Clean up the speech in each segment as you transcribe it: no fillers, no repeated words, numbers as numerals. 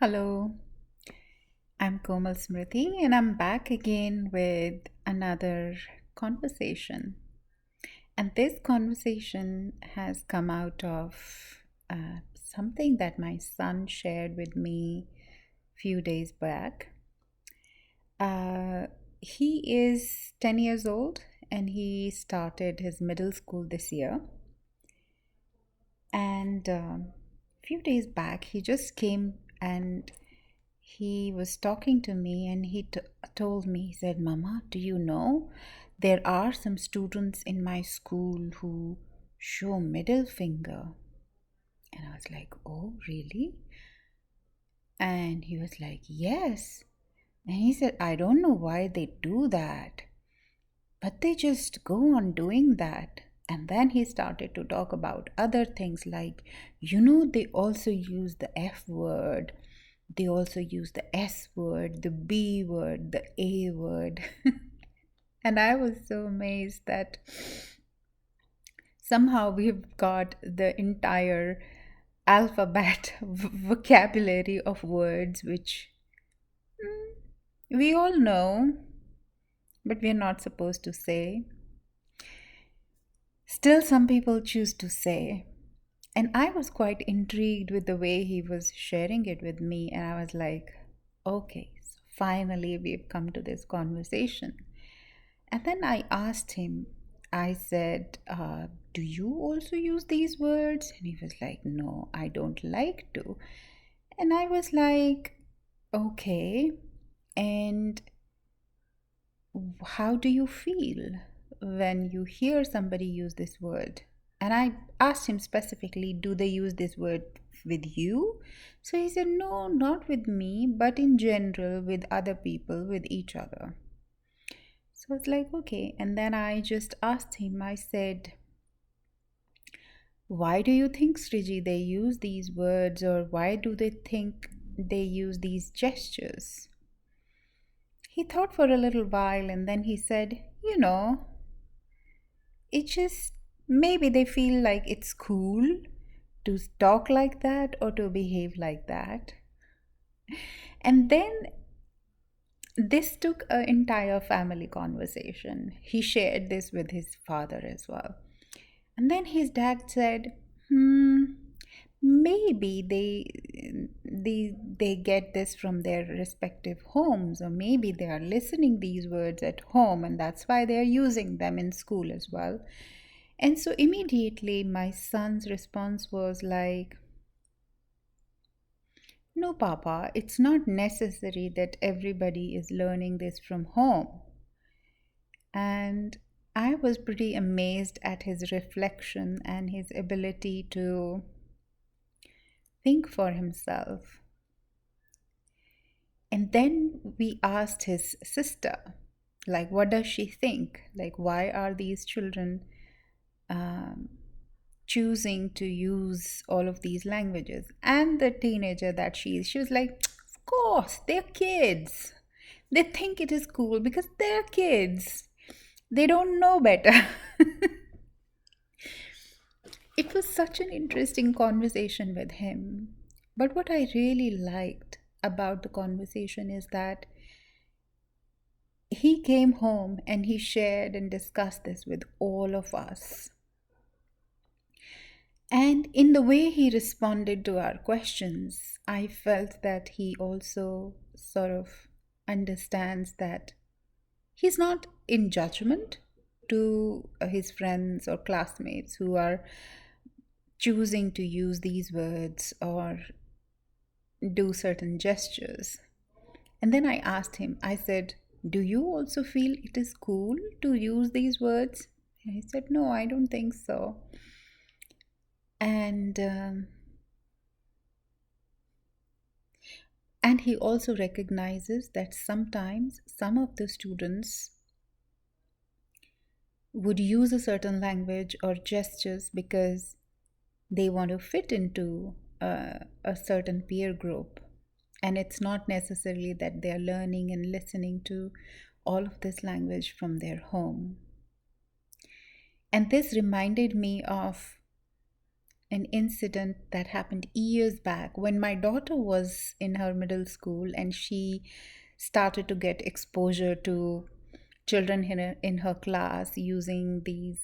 Hello, I'm Komal Smriti and I'm back again with another conversation. And this conversation has come out of something that my son shared with me a few days back. Uh, he is 10 years old and he started his middle school this year. And a few days back, he just came and he was talking to me and he told me, he said, Mama, do you know there are some students in my school who show middle finger? And I was like, oh, really? And he was like, yes. And he said, I don't know why they do that, but they just go on doing that. And then he started to talk about other things like, they also use the F word, they also use the S word, the B word, the A word. And I was so amazed that somehow we've got the entire alphabet vocabulary of words which we all know, but we're not supposed to say. Still, some people choose to say. And I was quite intrigued with the way he was sharing it with me. And I was like, okay, so finally we've come to this conversation. And then I asked him, I said, do you also use these words? And he was like, no, I don't like to. And I was like, okay. And how do you feel when you hear somebody use this word? And I asked him specifically, do they use this word with you? So he said, no, not with me, but in general with other people, with each other. So it's like, okay. And then I just asked him, I said, why do you think, Sriji, they use these words, or why do they think they use these gestures? He thought for a little while and then he said, it just maybe they feel like it's cool to talk like that or to behave like that. And then this took an entire family conversation. He shared this with his father as well. And then his dad said, maybe they get this from their respective homes, or maybe they are listening these words at home and that's why they are using them in school as well. And so immediately my son's response was like, no, Papa, it's not necessary that everybody is learning this from home. And I was pretty amazed at his reflection and his ability to think for himself. And then we asked his sister, like, what does she think? Like, why are these children um, choosing to use all of these languages? And the teenager that she was like, of course, they're kids. They think it is cool because they're kids. They don't know better. It was such an interesting conversation with him. But what I really liked about the conversation is that he came home and he shared and discussed this with all of us. And in the way he responded to our questions, I felt that he also sort of understands that he's not in judgment to his friends or classmates who are choosing to use these words or do certain gestures. And then I asked him, I said, do you also feel it is cool to use these words? And he said, no, I don't think so. And and he also recognizes that sometimes some of the students would use a certain language or gestures because they want to fit into a certain peer group. And it's not necessarily that they're learning and listening to all of this language from their home. And this reminded me of an incident that happened years back when my daughter was in her middle school and she started to get exposure to children in her class using these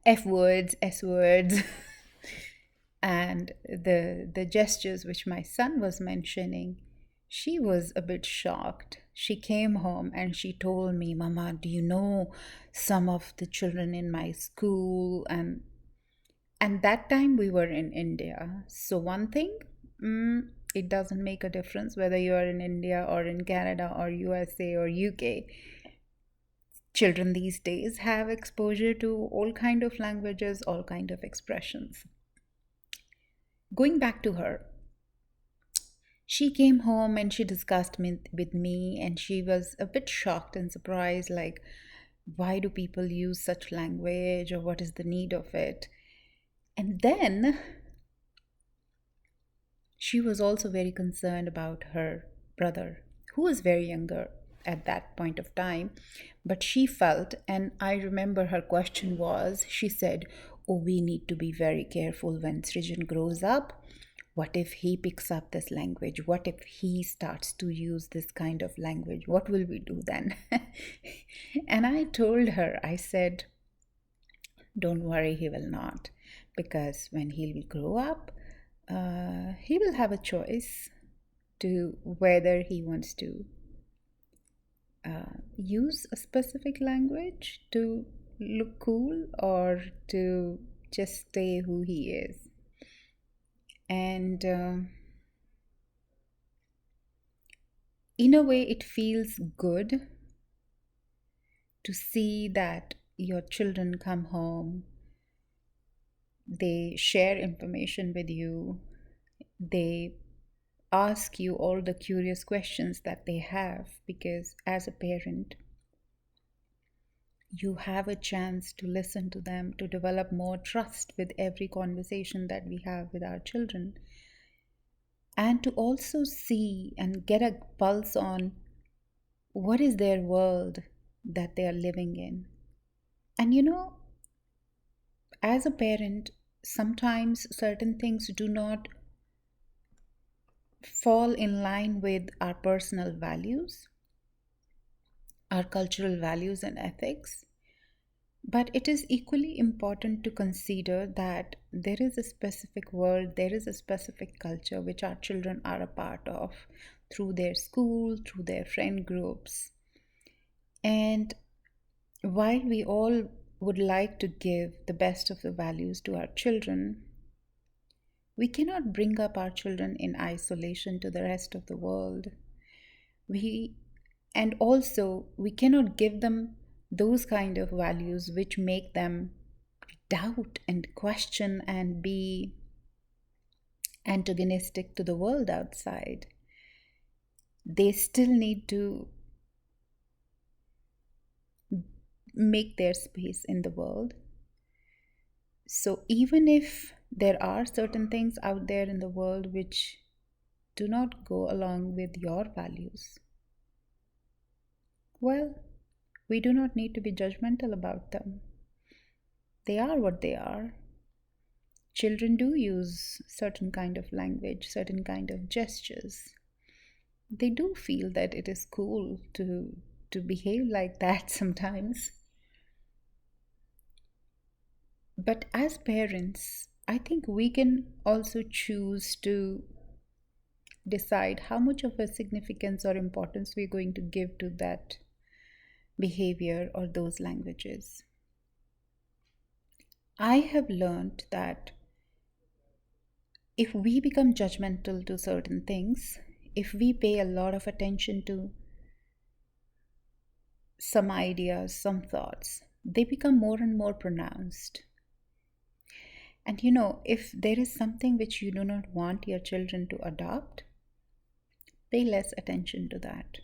F words, S words, and the gestures which my son was mentioning. She was a bit shocked. She came home and she told me, Mama, do you know some of the children in my school? And that time we were in India. So one thing, it doesn't make a difference whether you are in India or in Canada or USA or UK. Children these days have exposure to all kind of languages, all kind of expressions. Going back to her, she came home and she discussed with me, and she was a bit shocked and surprised, like, why do people use such language, or what is the need of it? And then she was also very concerned about her brother, who was very younger at that point of time. But she felt, and I remember her question was, she said, oh, we need to be very careful when Srijan grows up. What if he picks up this language? What if he starts to use this kind of language? What will we do then? And I told her, I said, don't worry, he will not. Because when he will grow up, he will have a choice to whether he wants to use a specific language to look cool or to just stay who he is. And in a way, it feels good to see that your children come home, they share information with you, they ask you all the curious questions that they have, because as a parent, you have a chance to listen to them, to develop more trust with every conversation that we have with our children, and to also see and get a pulse on what is their world that they are living in. And as a parent, sometimes certain things do not fall in line with our personal values, our cultural values and ethics. But it is equally important to consider that there is a specific world, there is a specific culture which our children are a part of through their school, through their friend groups. And while we all would like to give the best of the values to our children, we cannot bring up our children in isolation to the rest of the world. And also, we cannot give them those kind of values which make them doubt and question and be antagonistic to the world outside. They still need to make their space in the world. So even if there are certain things out there in the world which do not go along with your values, well, we do not need to be judgmental about them. They are what they are. Children do use certain kind of language, certain kind of gestures. They do feel that it is cool to behave like that sometimes. But as parents, I think we can also choose to decide how much of a significance or importance we're going to give to that behavior or those languages. I have learned that if we become judgmental to certain things, if we pay a lot of attention to some ideas, some thoughts, they become more and more pronounced. And if there is something which you do not want your children to adopt, pay less attention to that.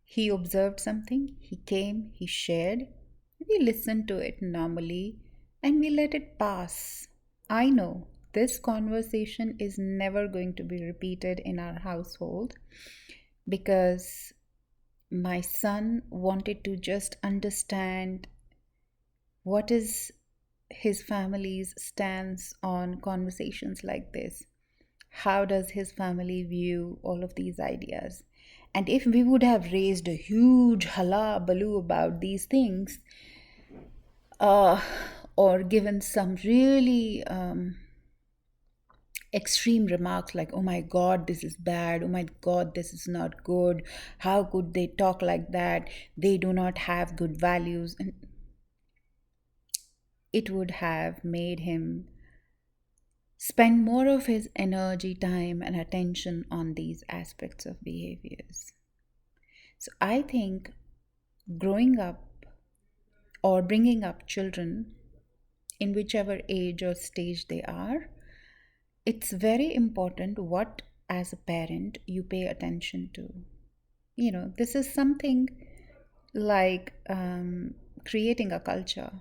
He observed something, he came, he shared, we listened to it normally and we let it pass. I know this conversation is never going to be repeated in our household because my son wanted to just understand What is his family's stance on conversations like this? How does his family view all of these ideas? And if we would have raised a huge hullabaloo about these things, uh, or given some really extreme remarks like, oh my god, this is bad, oh my god, this is not good, how could they talk like that, they do not have good values, and it would have made him spend more of his energy, time, and attention on these aspects of behaviors. So I think growing up or bringing up children in whichever age or stage they are, it's very important what, as a parent, you pay attention to. This is something like creating a culture.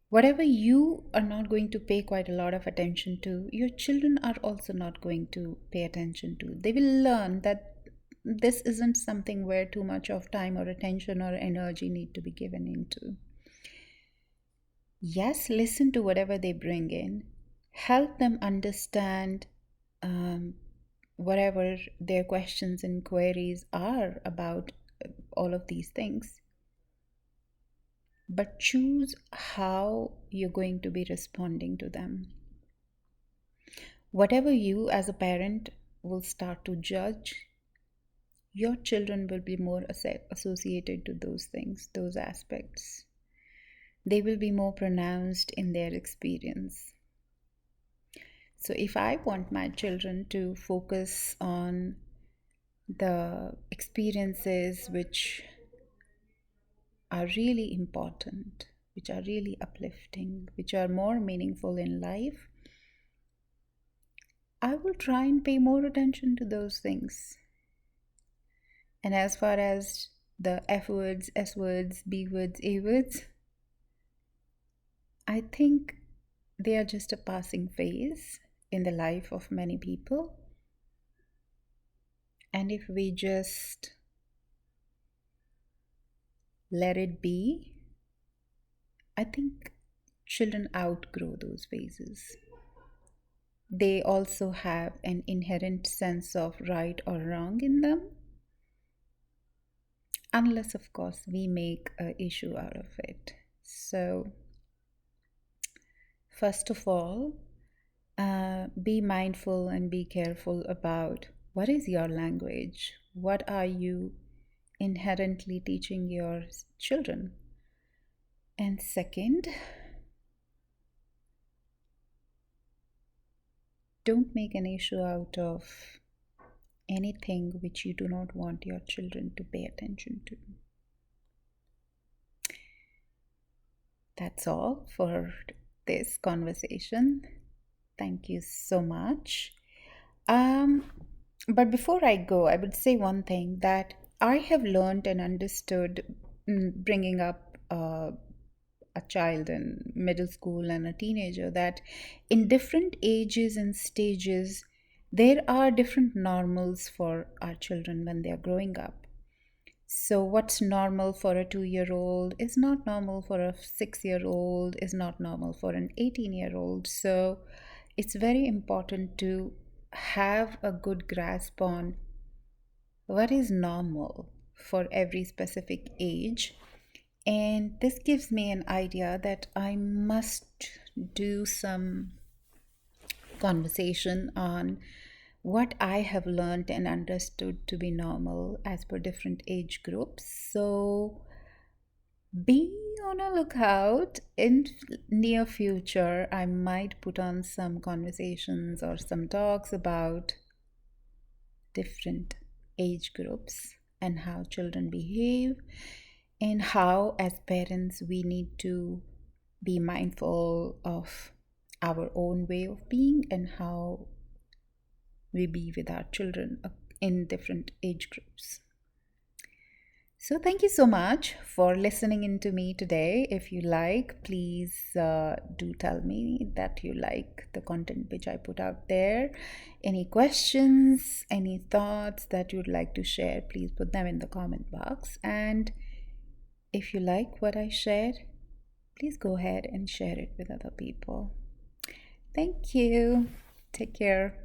Whatever you are not going to pay quite a lot of attention to, your children are also not going to pay attention to. They will learn that this isn't something where too much of time or attention or energy need to be given into. Yes, listen to whatever they bring in, help them understand um, whatever their questions and queries are about all of these things, but choose how you're going to be responding to them. Whatever you as a parent will start to judge, your children will be more associated to those things, those aspects. They will be more pronounced in their experience. So, if I want my children to focus on the experiences which are really important, which are really uplifting, which are more meaningful in life, I will try and pay more attention to those things. And as far as the F words, S words, B words, A words, I think they are just a passing phase in the life of many people. And if we just let it be, I think children outgrow those phases. They also have an inherent sense of right or wrong in them, unless, of course, we make an issue out of it. So, first of all, be mindful and be careful about what is your language? What are you inherently teaching your children? And second, don't make an issue out of anything which you do not want your children to pay attention to. That's all for this conversation. Thank you so much. Um, but before I go, I would say one thing that I have learned and understood bringing up a child in middle school and a teenager, that in different ages and stages, there are different normals for our children when they are growing up. So, what's normal for a 2-year-old is not normal for a 6-year-old, is not normal for an 18-year-old. So, it's very important to have a good grasp on what is normal for every specific age. And this gives me an idea that I must do some conversation on what I have learned and understood to be normal as per different age groups. So be on a lookout. In near future, I might put on some conversations or some talks about different age groups and how children behave, and how as parents we need to be mindful of our own way of being and how we be with our children in different age groups. So, thank you so much for listening in to me today. If you like, please do tell me that you like the content which I put out there. Any questions, any thoughts that you'd like to share, please put them in the comment box. And if you like what I shared, please go ahead and share it with other people. Thank you. Take care.